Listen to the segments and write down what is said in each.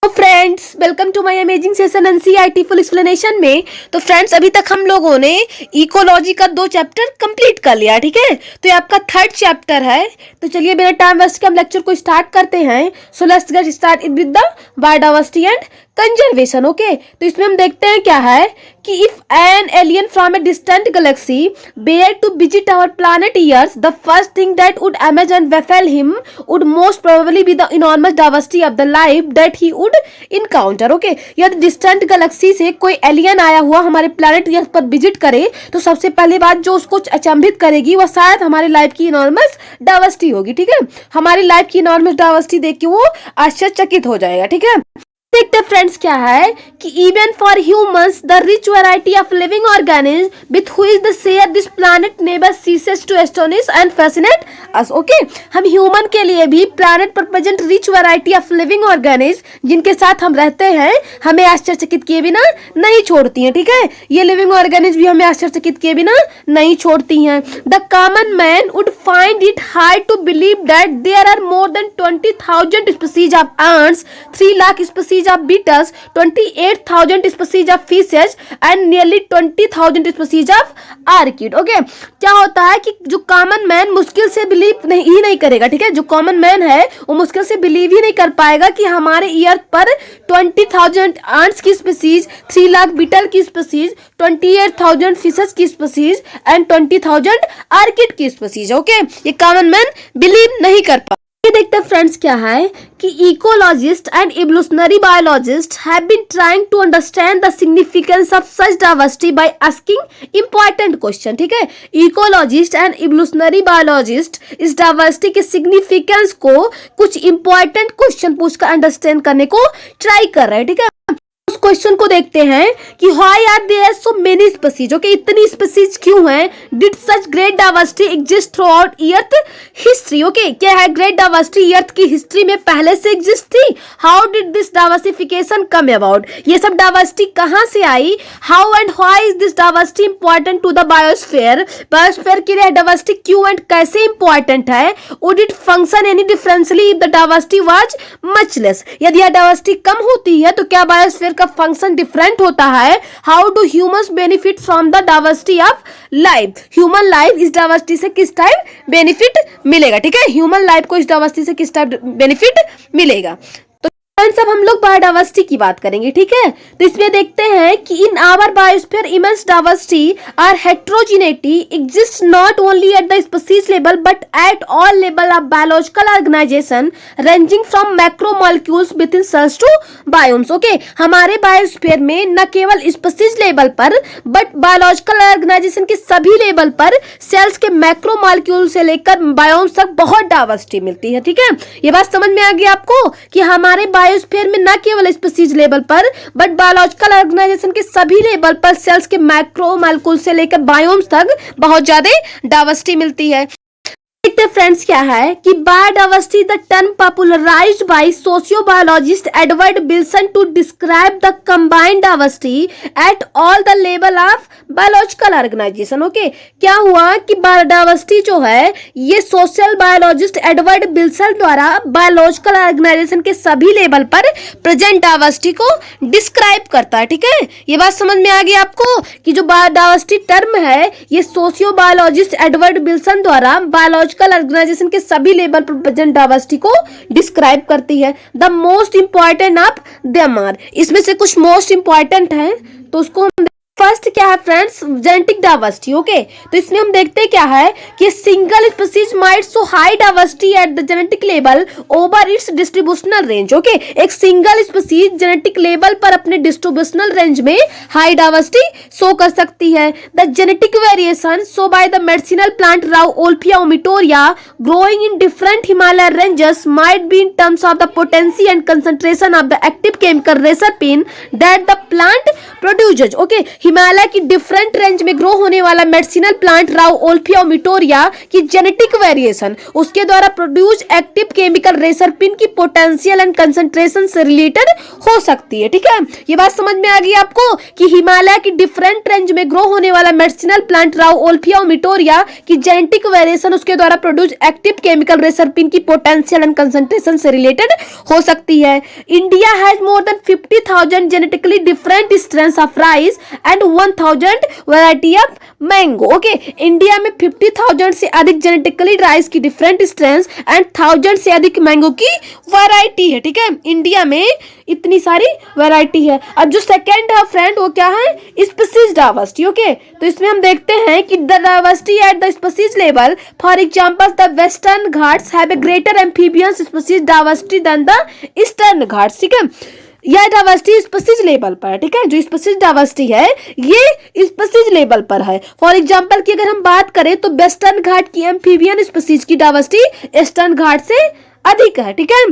तो friends welcome to my amazing session NCERT full explanation में। तो फ्रेंड्स अभी तक हम लोगों ने इकोलॉजी का 2 चैप्टर कंप्लीट कर लिया, ठीक है। तो ये आपका 3rd चैप्टर है। तो चलिए बिना टाइम वेस्ट के हम लेक्चर को स्टार्ट करते हैं। So let's get start with the biodiversity and conservation. Okay, तो इसमें हम देखते हैं क्या है कि if an alien from a distant galaxy were to visit our planet earth, the first thing that would amaze and baffle him would most probably be the enormous diversity of the life that he would encounter. Okay, यदि distant galaxy से कोई alien आया हुआ हमारे planet years पर visit करे तो सबसे पहली बात जो उसको अचंभित करेगी वह शायद हमारी लाइफ की इनॉर्मस डाइवर्सिटी होगी, ठीक है। हमारी लाइफ की इनॉर्मस डाइवर्सिटी देख के वो आश्चर्यचकित हो जाएगा, ठीक है। देखते फ्रेंड्स क्या है कि even for humans the rich variety of living organism with which the share this planet never ceases to astonish and fascinate us. Okay, हम ह्यूमन के लिए भी प्लैनेट पर present rich variety of living organism जिनके साथ हम रहते हैं हमें आश्चर्यचकित किए बिना नहीं छोड़ती हैं, ठीक है। ये लिविंग ऑर्गेनिज्म भी हमें आश्चर्यचकित किए बिना नहीं छोड़ती हैं। The common man would find it hard to believe that there are more than 20,000 species of ants, 3 lakh species of beetles, 28,000 species of fishes and nearly 20,000 species of orchid। Okay, क्या होता है कि जो कॉमन मैन मुश्किल से believe नहीं करेगा, ठीक है। जो कॉमन मैन है वो मुश्किल से बिलीव ही नहीं कर पाएगा कि हमारे अर्थ पर 20,000 आंट्स की स्पीसीज, 3 लाख बीटल की स्पीसीज, 28,000 फिशेस की स्पीसीज एंड 20,000 आर्किड की स्पीसीज। ओके, ये कॉमन मैन बिलीव नहीं कर पाएगा। ये देखते हैं फ्रेंड्स क्या है कि ecologist and evolutionary biologist have been trying to understand the significance of such diversity by asking important question, ठीक है। इकोलॉजिस्ट एंड इवोल्यूशनरी बायोलॉजिस्ट इस डाइवर्सिटी के सिग्निफिकेंस को कुछ इंपॉर्टेंट क्वेश्चन पूछकर अंडरस्टैंड करने को ट्राई कर रहे हैं, ठीक है। उस क्वेश्चन को देखते हैं कि why are there so many species. Okay, इतनी स्पीसीज क्यों हैं। Did such great diversity exist throughout earth history. Okay, क्या है ग्रेट डाइवर्सिटी अर्थ की हिस्ट्री में पहले से एग्जिस्ट थी। How did this diversification come about, ये सब डाइवर्सिटी कहां से आई। How and why is this diversity important to the biosphere, biosphere के लिए डाइवर्सिटी क्यों एंड कैसे इंपॉर्टेंट है। Would it function any differently if the diversity was much less, यदि यह डाइवर्सिटी कम होती है तो क्या बायोस्फीयर का फंक्शन डिफरेंट होता है। How do humans benefit from the diversity of life, human life इस डाइवर्सिटी से किस टाइप बेनिफिट मिलेगा, ठीक है। ह्यूमन लाइफ को इस डाइवर्सिटी से किस टाइप बेनिफिट मिलेगा। सब हम लोग बायोडाइवर्सिटी की बात करेंगे, ठीक है। तो इसमें देखते हैं कि in our biosphere immense diversity और heterogeneity exist not only at the species level but at all level of biological organisation ranging from macromolecules within cells to biomes. Okay, हमारे बायोस्फीयर में न केवल स्पीसीज लेवल पर but biological organisation के सभी level पर sales के macromolecule से लेकर बायोम्स तक बहुत डाइवर्सिटी मिलती है, ठीक है। ये बात समझ में आ गई आपको कि हमारे बायोस्फीयर में न केवल स्पीसीज लेवल पर बट बायोलॉजिकल ऑर्गेनाइजेशन के सभी लेवल पर सेल्स के मैक्रोमॉलिक्यूल से लेकर बायोम्स तक बहुत ज्यादा डाइवर्सिटी मिलती है। देखते फ्रेंड्स क्या है कि biodiversity the term popularised by sociobiologist Edward Wilson to describe the combined diversity at all the level of biological organisation. Okay, क्या हुआ कि बायोडाइवर्सिटी जो है ये सोशल बायोलॉजिस्ट एडवर्ड विल्सन द्वारा बायोलॉजिकल ऑर्गेनाइजेशन के सभी लेवल पर प्रेजेंट डाइवर्सिटी को डिस्क्राइब करता है, ठीक है। ये बात समझ में आ गई आपको कि जो बायोडाइवर्सिटी टर्म है ये सोशियोबायोलॉजिस्ट एडवर्ड विल्सन द्वारा बायोलॉजिकल ऑर्गेनाइजेशन के सभी लेवल पर प्रेजेंट डाइवर्सिटी को डिस्क्राइब करती है। The most important of them are, इसमें से कुछ मोस्ट इंपॉर्टेंट है तो उसको हम फर्स्ट क्या है फ्रेंड्स, जेनेटिक डाइवर्सिटी। ओके, तो इसमें हम देखते हैं क्या है कि single species might show high diversity at the genetic level over its distributional range. Okay, एक सिंगल स्पीसीज जेनेटिक लेवल पर अपने डिस्ट्रीब्यूशनल रेंज में हाई डाइवर्सिटी शो कर सकती है। The genetic variation show by the medicinal plant Rauwolfia vomitoria growing in different Himalaya ranges might be in terms of the potency and concentration of the active chemical reserpine that the plant produces. Okay, Himalaya की different range में grow होने वाला medicinal plant Rauwolfia ओमिटोरिया की genetic variation उसके द्वारा produce active chemical रेसरपिन की potential and concentration से related हो सकती है। ठीक है, ये बात समझ में आ गई आपको कि हिमालय की डिफरेंट रेंज में ग्रो होने वाला मेडिसिनल प्लांट राउओल्फिया ओमिटोरिया की जेनेटिक वेरिएशन उसके द्वारा प्रोड्यूस एक्टिव केमिकल रेसरपिन की पोटेंशियल एंड कंसंट्रेशन से रिलेटेड हो सकती है। India has more than 50,000 genetically different strains of rice and 1,000 variety of mango. Okay, India में 50,000 से अधिक जेनेटिकली राइस की डिफरेंट स्ट्रेन्स एंड 1,000 से अधिक मैंगो की वैरायटी है। ठीक है, इंडिया में इतनी सारी वैरायटी है। अब जो सेकंड है फ्रेंड वो क्या है, स्पीशीज डाइवर्सिटी। ओके, तो इसमें हम देखते हैं कि the diversity at the species level, for example the Western Ghats have a greater amphibians species diversity than the Eastern Ghats. ठीक है, यह डाइवर्सिटी स्पीशीज लेवल पर है। ठीक है, जो स्पीशीज डाइवर्सिटी है ये स्पीशीज लेवल पर है। फॉर एग्जांपल की अगर हम बात करें तो वेस्टर्न घाट की एम्फीबियन स्पीशीज की डाइवर्सिटी ईस्टर्न घाट से अधिक है। ठीक है,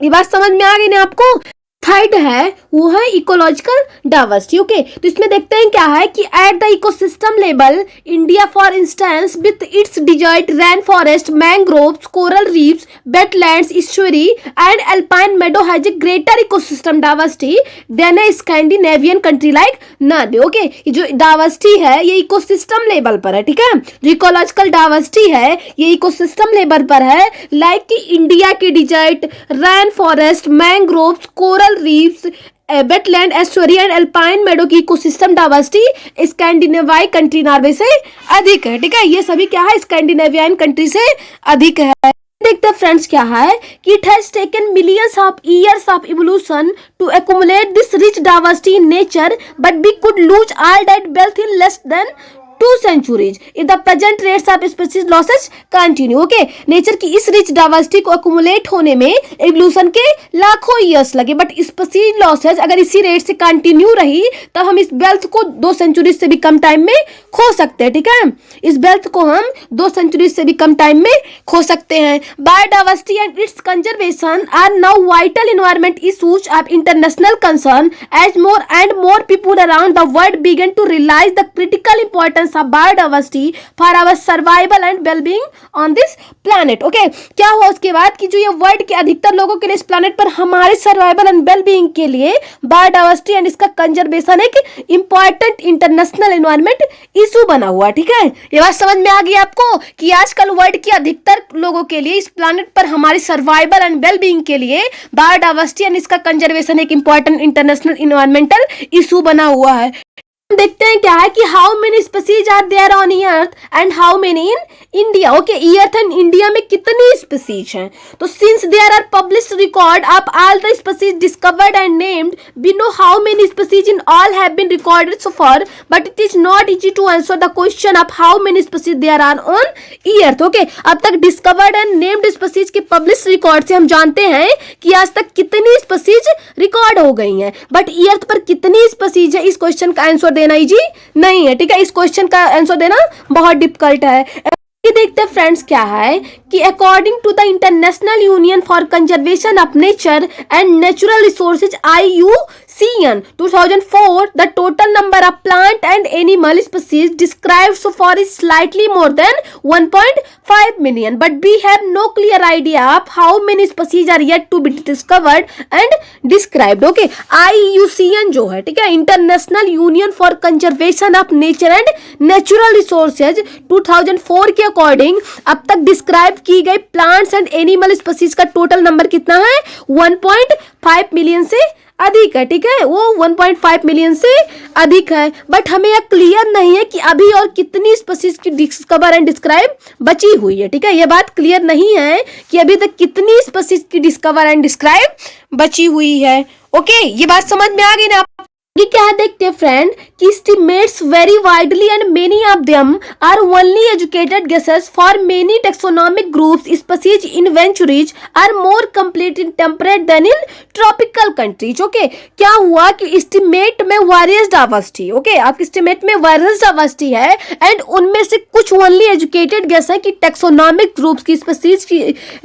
ये बात समझ में आ गई ना आपको। थर्ड है वो है इकोलॉजिकल डाइवर्सिटी। ओके, तो इसमें देखते हैं क्या है कि at the ecosystem level India for instance with its desert rain forest mangroves coral reefs wetlands estuary and alpine meadow has a greater ecosystem diversity than a Scandinavian country like Norway. Okay, ये जो diversity है ये ecosystem level पर है। ठीक है, जो ecological diversity है ये इकोसिस्टम लेवल पर है, लाइक कि इंडिया की desert rain forest mangroves coral reefs wetland estuary and alpine meadow की इकोसिस्टम डाइवर्सिटी स्कैंडिनेवियाई कंट्री नॉर्वे से अधिक है। ठीक है, ये सभी क्या है, स्कैंडिनेवियन कंट्री से अधिक है। देखते हैं फ्रेंड्स क्या है कि it has taken millions of years of evolution to accumulate this rich diversity in nature but we could lose all that wealth in less than 2 centuries if the present rates of species losses continue। Okay, nature की इस rich diversity को accumulate होने में evolution के लाखों years लगे, but species losses अगर इसी रेट से कंटिन्यू रही तब हम इस वेल्थ को 2 सेंचुरीज से भी कम टाइम में खो सकते हैं। ठीक है, इस वेल्थ को हम 2 सेंचुरीज से भी कम टाइम में खो सकते हैं। Biodiversity and its conservation are now vital environment issues of international concern as more and more people around the world began to realise the critical importance of biodiversity for our survival and well-being on this planet। Okay, क्या हुआ उसके बाद कि जो ये world के अधिकतर लोगों के लिए इस प्लैनेट पर हमारे सर्वाइवल एंड वेल-बीइंग के लिए बायोडाइवर्सिटी एंड इसका कंजर्वेशन एक इंपॉर्टेंट इंटरनेशनल एनवायरमेंट इशू बना हुआ। ठीक है, ये बात समझ में आ गई आपको कि आजकल वर्ल्ड के अधिकतर लोगों के लिए इस प्लैनेट पर हमारी सर्वाइवल एंड वेल-बीइंग के लिए बायोडाइवर्सिटी एंड इसका कंजर्वेशन एक इंपॉर्टेंट इंटरनेशनल एनवायरमेंटल इशू बना हुआ है। देखते हैं क्या है कि how many species are there on earth and how many in India. Okay, earth and India में कितनी स्पीशीज हैं, तो since there are published record of all the species discovered and named we know how many species in all have been recorded so far, but it is not easy to answer the question of how many species there are on earth. Okay, अब तक discovered and named species के published record से हम जानते हैं कि आज तक कितनी स्पीशीज रिकॉर्ड हो गई हैं, बट अर्थ पर कितनी स्पीशीज है इस क्वेश्चन का आंसर देना इजी नहीं है। ठीक है, इस क्वेश्चन का आंसर देना बहुत डिफिकल्ट है। ये देखते हैं फ्रेंड्स क्या है कि according to the International Union for Conservation of Nature and Natural Resources IUCN 2004 the total number of plant and animal species described so far is slightly more than 1.5 million, but we have no clear idea of how many species are yet to be discovered and described। okay, IUCN जो है, ठीक है, international Union for Conservation of Nature and Natural resources 2004 के according अब तक describe की गई plants and animal species का टोटल नंबर कितना है, 1.5 मिलियन से अधिक है। ठीक है, वो 1.5 मिलियन से अधिक है, बट हमें यह क्लियर नहीं है कि अभी और कितनी स्पीशीज की डिस्कवर एंड डिस्क्राइब बची हुई है। ठीक है, यह बात क्लियर नहीं है कि अभी तक कितनी स्पीशीज की डिस्कवर एंड डिस्क्राइब बची हुई है। ओके, ये बात समझ में आ गई ना। ये क्या है देखते हैं फ्रेंड कि estimates vary widely and many of them are only educated guesses for many taxonomic groups species inventories are more complete in temperate than in tropical countries। Okay, क्या हुआ कि estimate में various diversity, ओके, आपके estimate में various diversity है and उनमें से कुछ only educated guess है कि taxonomic groups की species की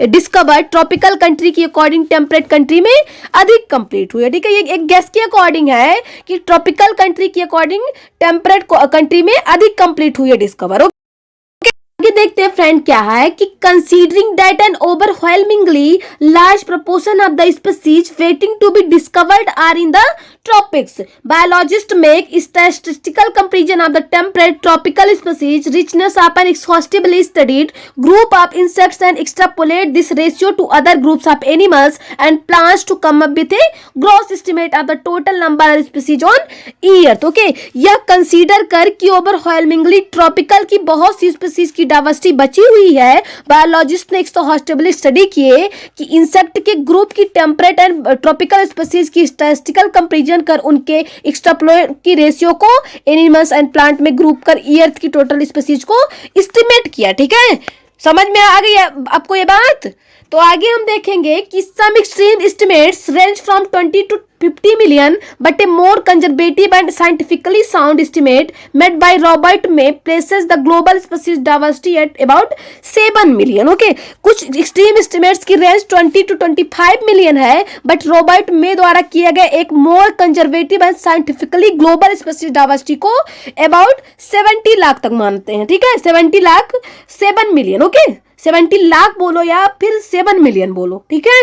discovered tropical country की according temperate country में अधिक complete हुई है। ठीक है, ये एक guess के according है कि ट्रॉपिकल कंट्री के अकॉर्डिंग टेम्परेट कंट्री में अधिक कंप्लीट हुई है डिस्कवर। आगे देखते हैं फ्रेंड क्या है कि considering that an overwhelmingly large proportion of the species waiting to be discovered are in the tropics, biologists make statistical comparison of the temperate tropical species richness of an exhaustively studied group of insects and extrapolate this ratio to other groups of animals and plants to come up with a gross estimate of the total number of species on earth. Okay, यह consider कर कि overwhelmingly tropical की बहुत सी species की diversity बची हुई है। Biologist ने एक्सहॉस्टिवली स्टडी किए कि इंसेक्ट के ग्रुप की टेम्परेट एंड ट्रॉपिकल स्पीसीज की स्टैटिस्टिकल कंपैरिजन कर उनके एक्सट्रापोलेट की रेशियो को एनिमल्स एंड प्लांट में ग्रुप कर अर्थ की टोटल स्पीसीज को एस्टिमेट किया। ठीक है, समझ में आ गई आपको ये बात? तो आगे हम देखेंगे कि some extreme estimates range from 20 to 50 million but a more conservative and scientifically sound estimate made by Robert May places the global species diversity at about 7 million. Okay, कुछ एक्सट्रीम एस्टिमेट्स की रेंज 20 to 25 मिलियन है, but Robert मे द्वारा किया गया एक मोर conservative and scientifically global species diversity को about 70 lakh तक मानते हैं। ठीक है, 70 लाख 7 मिलियन। ओके, 70 लाख बोलो या फिर 7 मिलियन बोलो। ठीक है,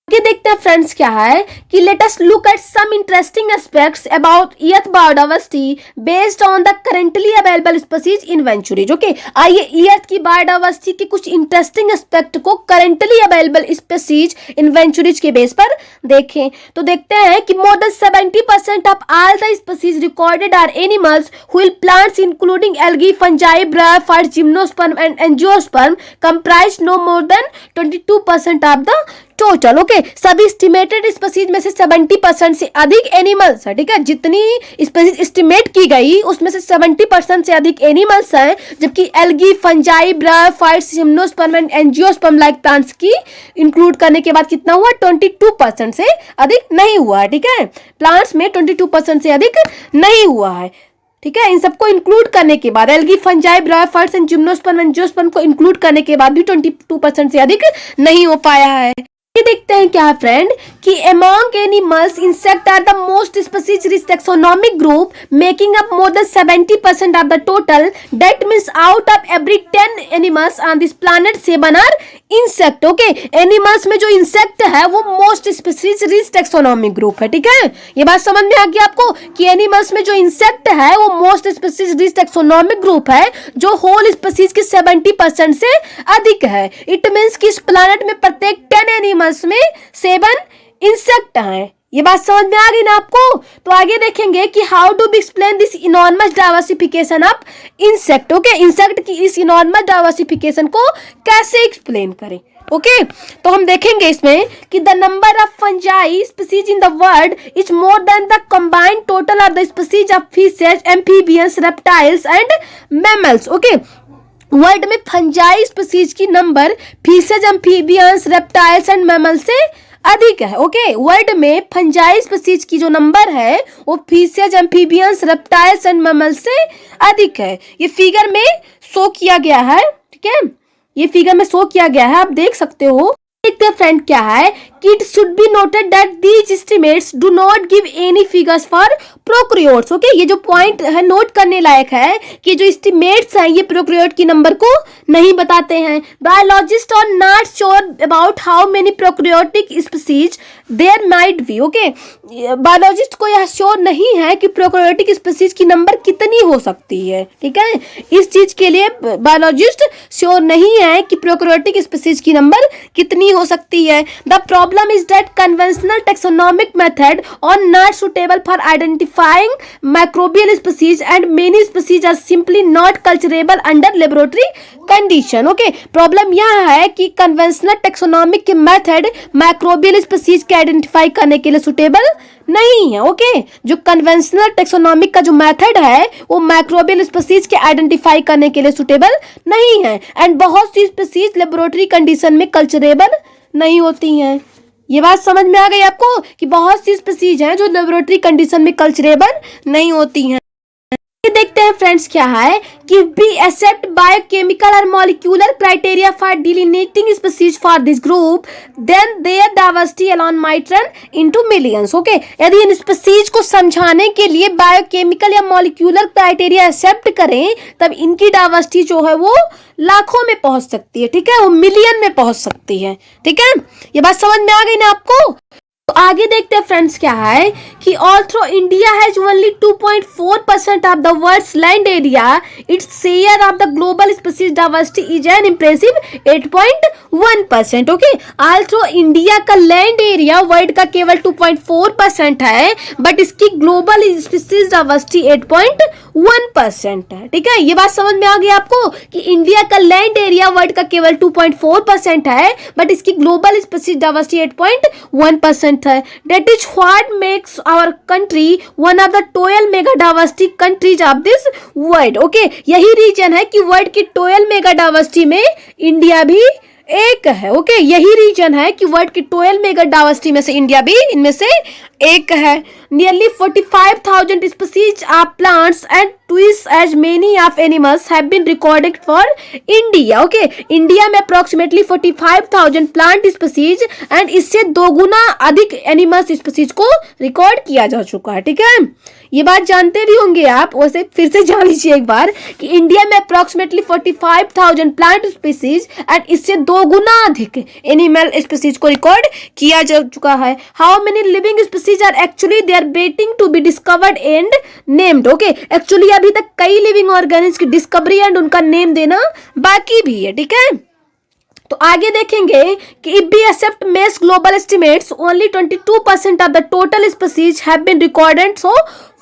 आगे देखते हैं फ्रेंड्स क्या है कि let us look at some interesting aspects about earth biodiversity based on the currently available species inventories. Okay, आइए अर्थ की बायोडाइवर्सिटी के कुछ इंटरेस्टिंग एस्पेक्ट को करेंटली अवेलेबल स्पीसीज इन्वेंचुरीज के बेस पर देखें। तो देखते हैं कि more than 70% of all the species recorded are animals while plants including algae, fungi, bryophytes, gymnosperm and angiosperm comprise no more than 22% of the total. Okay, सभी estimated species में से 70% से अधिक एनिमल्स है। ठीक है, जितनी स्पीसीज एस्टिमेट की गई उसमें से 70% से अधिक एनिमल्स हैं, जबकि algae, fungi, bryophytes, gymnosperm and angiosperm like plants की इंक्लूड करने के बाद कितना हुआ? 22% से अधिक नहीं हुआ है। ठीक है, प्लांट्स में 22% से अधिक नहीं हुआ है। ठीक है, इन सबको इंक्लूड करने के बाद algae, fungi, bryophytes and gymnosperm angiosperm को इंक्लूड करने के बाद भी 22% से अधिक नहीं हो पाया है। ये देखते हैं क्या है फ्रेंड कि among animals insect are the most species rich taxonomic group making up more than 70% of the total. That means out of every 10 animals on this planet 7 are insect. Okay, animals में जो insect है वो most species rich taxonomic group है। ठीक है, ये बात समझ में आ गई आपको कि animals में जो insect है वो most species rich taxonomic group है जो whole species के 70% से अधिक है। It means कि इस planet में प्रत्येक 10 animals में 7 इंसेक्ट हैं। ये बात समझ में आ गई ना आपको? तो आगे देखेंगे कि how to be explain this enormous diversification of insect. Okay, insect की इस इनॉर्मस डाइवर्सिफिकेशन को कैसे एक्सप्लेन करें। ओके, तो हम देखेंगे इसमें कि the number of fungi species in the world is more than the combined total of the species of fishes, amphibians, reptiles and mammals. Okay, world में फंजाई स्पीसीज की number fishes, amphibians, reptiles and mammal से अधिक है। Okay, world में fungi species की जो number है वो fishes, amphibians, reptiles and mammal से अधिक है। ये फिगर में शो किया गया है। ठीक है, ये फिगर में शो किया गया है, आप देख सकते हो। देखते हैं फ्रेंड क्या है कि it should be noted that these estimates do not give any figures for prokaryotes. Okay, ये जो पॉइंट है नोट करने लायक है कि जो एस्टिमेट्स हैं ये प्रोक्रियोट की नंबर को नहीं बताते हैं। Biologist are not sure about how many prokaryotic species there might be. Okay, biologist को यह श्योर नहीं है कि प्रोक्रियोटिक स्पीसीज की नंबर कितनी हो सकती है। ठीक है, इस चीज के लिए बायोलॉजिस्ट श्योर नहीं है कि प्रोक्रियोटिक स्पीसीज की नंबर कितनी हो सकती है। The problem is that conventional taxonomic method are not suitable for identifying microbial species and many species are simply not culturable under laboratory condition. Okay, problem यह है कि कन्वेंशनल टैक्सोनॉमिक के method microbial species के identify करने के लिए suitable नहीं है। ओके, जो कन्वेंशनल टैक्सोनॉमिक का जो मेथड है वो माइक्रोबियल स्पीसीज के आइडेंटिफाई करने के लिए सुटेबल नहीं है एंड बहुत सी स्पीसीज लेबोरेटरी कंडीशन में कल्चरेबल नहीं होती हैं। ये बात समझ में आ गई आपको कि बहुत सी स्पीसीज हैं जो लेबोरेटरी कंडीशन में कल्चरेबल नहीं होती हैं। देखते हैं फ्रेंड्स क्या है कि we accept biochemical or molecular criteria for delineating species for this group, then their diversity alone might run into millions. Okay, यदि इन स्पीसीज को समझाने के लिए बायोकेमिकल या मॉलिक्यूलर क्राइटेरिया एक्सेप्ट करें तब इनकी डाइवर्सिटी जो है वो लाखों में पहुंच सकती है, ठीक है, वो मिलियन में पहुंच सकती है, ठीक है। ये बात समझ में आ गई ना आपको। तो आगे देखते हैं फ्रेंड्स क्या है कि although India has only 2.4% of the world's land area, its share of the global species diversity is an impressive 8.1%। Okay, although India का लैंड एरिया वर्ल्ड का केवल 2.4% है, बट इसकी ग्लोबल स्पीसीज डाइवर्सिटी 8.1% है, ठीक है। ये बात समझ में आ गई आपको कि इंडिया का लैंड एरिया वर्ल्ड का केवल 2.4% है, बट इसकी ग्लोबल स्पीसीज डाइवर्सिटी 8.1% है। That is what makes our country one of the 12 mega diversity countries of this world. Okay, यही रीजन है कि वर्ल्ड की 12 मेगा डाइवर्सिटी में इंडिया भी एक है। ओके, यही रीजन है कि वर्ल्ड की 12 मेगा डाइवर्सिटी में से इंडिया भी इनमें से एक है। Nearly 45,000 species of plants and twice as many of animals have been recorded for India. Okay, India में अप्रोक्सीमेटली 45,000 प्लांट स्पीसीज एंड इससे 2 गुना अधिक एनिमल्स स्पीसीज को रिकॉर्ड किया जा चुका है, ठीक है। ये बात जानते भी होंगे आप, वैसे फिर से जान लीजिए एक बार कि इंडिया में अप्रोक्सीमेटली 45,000 प्लांट स्पीसीज एंड इससे 2 गुना अधिक एनिमल स्पीसीज को रिकॉर्ड किया जा चुका है। How many living species are actually they are waiting to be discovered and named. Okay, actually अभी तक कई लिविंग ऑर्गेनिज्म की डिस्कवरी एंड उनका नेम देना बाकी भी है, ठीक है। तो आगे देखेंगे कि if we accept May's global estimates only 22% of the total species have been recorded so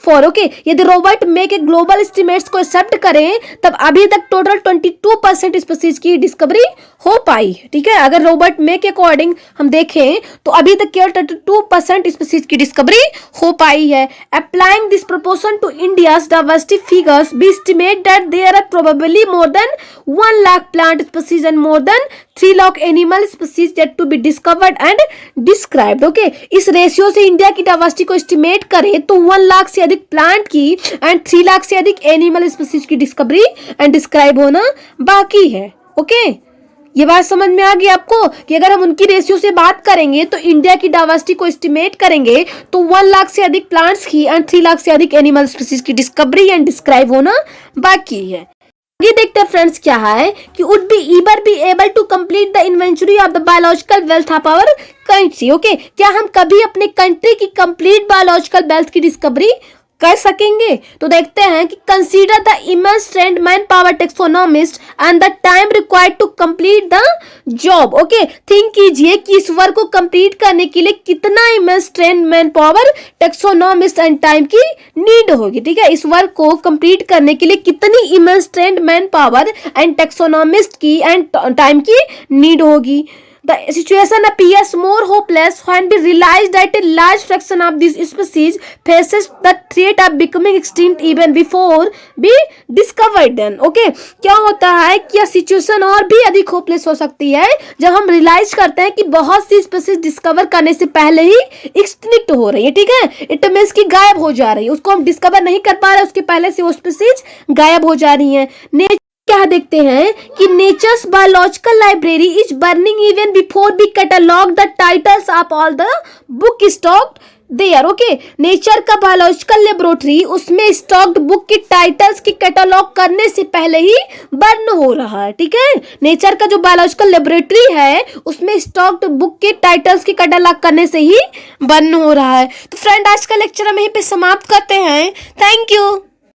far. Okay, यदि रॉबर्ट मे के ग्लोबल एस्टिमेट्स को एक्सेप्ट करें तब अभी तक टोटल 22% स्पीसीज की डिस्कवरी हो पाई है, ठीक है। अगर रॉबर्ट मे के अकॉर्डिंग हम देखें तो अभी तक केवल 22% स्पीसीज की डिस्कवरी हो पाई है। Applying this proportion to India's diversity figures we estimate that there are probably more than 1 lakh plant species and more than 3 lakh animal species yet to be discovered and described. Okay, इस ratio से India की diversity को estimate करें तो 1 लाख से अधिक plant की and 3 lakh से अधिक एनिमल स्पीसीज की डिस्कवरी एंड डिस्क्राइब होना बाकी है। ओके, ये बात समझ में आ गई आपको कि अगर हम उनकी रेशियो से बात करेंगे तो इंडिया की डाइवर्सिटी को एस्टिमेट करेंगे तो 1 लाख से अधिक प्लांट्स की एंड 3 लाख से अधिक एनिमल स्पीसीज की डिस्कवरी एंड डिस्क्राइब होना बाकी है। ये देखते हैं फ्रेंड्स क्या है कि would we ever be able to complete the inventory of the biological wealth of our country. Okay, क्या हम कभी अपने कंट्री की कंप्लीट बायोलॉजिकल वेल्थ की डिस्कवरी कर सकेंगे? तो देखते हैं कि consider the immense trained manpower taxonomist and the time required to complete the job. Okay, think कीजिए कि इस वर्क को कंप्लीट करने के लिए कितना immense trained manpower taxonomist and time की नीड होगी, ठीक है। इस वर्क को कंप्लीट करने के लिए कितनी immense trained man power and taxonomist की एंड टाइम की नीड होगी। The situation appears more hopeless when we realize that a large fraction of these species faces the threat of becoming extinct even before we discover them. Okay, क्या होता है कि यह situation और भी अधिक होपलेस हो सकती है जब हम रियलाइज करते हैं कि बहुत सी स्पीसीज डिस्कवर करने से पहले ही एक्सटिंक्ट हो रही है, ठीक है। इट मींस कि गायब हो जा रही है, उसको हम डिस्कवर नहीं कर पा रहे, उसके पहले से वो स्पीसीज गायब हो जा रही है। क्या देखते हैं कि nature's biological library is burning even before we catalogue the titles of all the book stocked there. Okay, nature का बायोलॉजिकल लेबोरेटरी उसमें स्टॉक्ड बुक की टाइटल्स की कैटलॉग करने से पहले ही बर्न हो रहा है, ठीक है। नेचर का जो बायोलॉजिकल लेबोरेटरी है उसमें स्टॉक्ड बुक के टाइटल्स की कैटलॉग करने से ही बर्न हो रहा है। तो फ्रेंड, आज का लेक्चर हम यहीं पे समाप्त करते हैं। Thank you.